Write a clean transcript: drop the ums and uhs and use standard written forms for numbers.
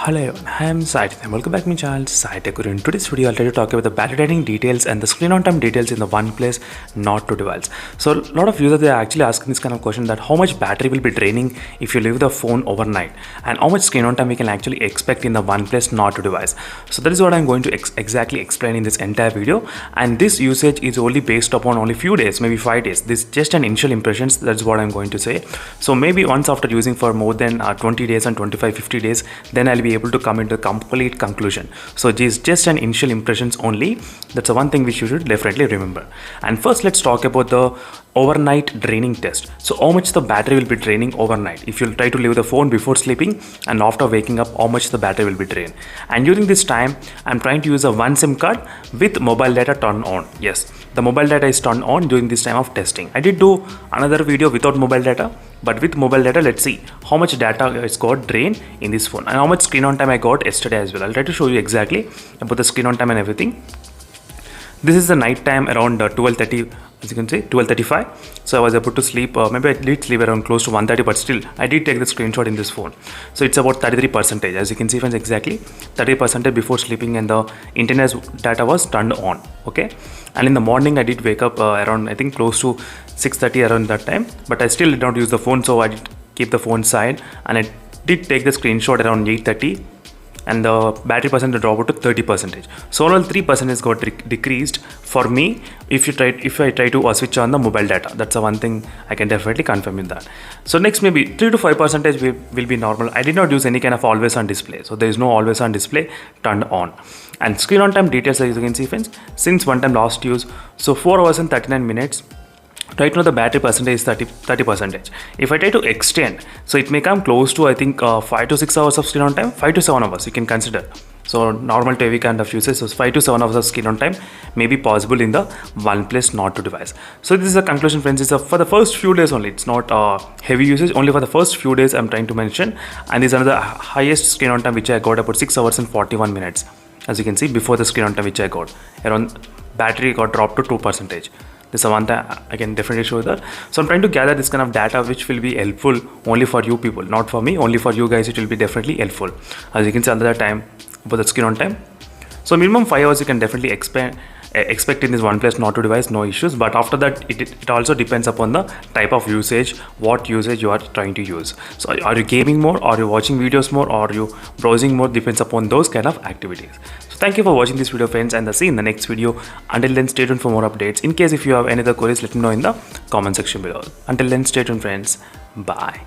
Hello everyone, I am Sai and welcome back to my channel Sai Tech Guru. In today's video, I'll try to talk about the battery training details and the screen on time details in the Oneplus Nord 2 device. So a lot of users, they are actually asking this kind of question, that how much battery will be draining if you leave the phone overnight, and how much screen on time we can actually expect in the Oneplus Nord 2 device. So that is what I'm going to exactly explain in this entire video, and this usage is only based upon only few days, maybe 5 days. This is just an initial impressions. That's what I'm going to say. So maybe once after using for more than 20 days and 25-50 days, then I'll be able to come into a complete conclusion. So this is just an initial impressions only. That's the one thing which you should definitely remember. And first, let's talk about the overnight draining test. So how much the battery will be draining overnight if you try to leave the phone before sleeping, and after waking up, how much the battery will be drained. And during this time, I'm trying to use a one SIM card with mobile data turned on. Yes, the mobile data is turned on during this time of testing. I did do another video without mobile data, but with mobile data, let's see how much data is got drained in this phone and how much screen on time I got yesterday as well. I'll try to show you exactly about the screen on time and everything. This is the night time around 12:30, as you can see 12:35. So I was able to sleep, maybe I did sleep around close to 1:30, but still I did take the screenshot in this phone. So it's about 33%, as you can see friends, exactly 30% before sleeping, and the internet data was turned on. Okay, and in the morning I did wake up around, I think, close to 6:30 around that time, but I still did not use the phone, so I did keep the phone side, and I did take the screenshot around 8:30, and the battery percent dropped to 30%. So overall 3% got decreased for me if I try to switch on the mobile data. That's the one thing I can definitely confirm in that. So next, maybe 3 to 5% will be normal. I did not use any kind of always on display, so there is no always on display turned on. And screen on time details, as you can see friends, since one time last use, so 4 hours and 39 minutes. Right now the battery percentage is 30%. If I try to extend, so it may come close to, I think, 5 to 6 hours of screen on time, 5 to 7 hours you can consider. So normal to heavy kind of usage, so 5 to 7 hours of screen on time may be possible in the Oneplus Nord 2 device. So this is a conclusion friends. It's for the first few days only. It's not heavy usage, only for the first few days I'm trying to mention. And this is another highest screen on time which I got, about 6 hours and 41 minutes. As you can see, before the screen on time which I got, around battery got dropped to 2%. This is one thing I can definitely show that. So I'm trying to gather this kind of data which will be helpful only for you people, not for me, only for you guys. It will be definitely helpful. As you can see, another time about the screen on time. So minimum 5 hours you can definitely expect in this Oneplus Nord 2 device, no issues. But after that, it also depends upon the type of usage, what usage you are trying to use. So are you gaming more, are you watching videos more, or are you browsing more? Depends upon those kind of activities. So thank you for watching this video friends, and I'll see you in the next video. Until then, stay tuned for more updates. In case if you have any other queries, let me know in the comment section below. Until then, stay tuned friends. Bye.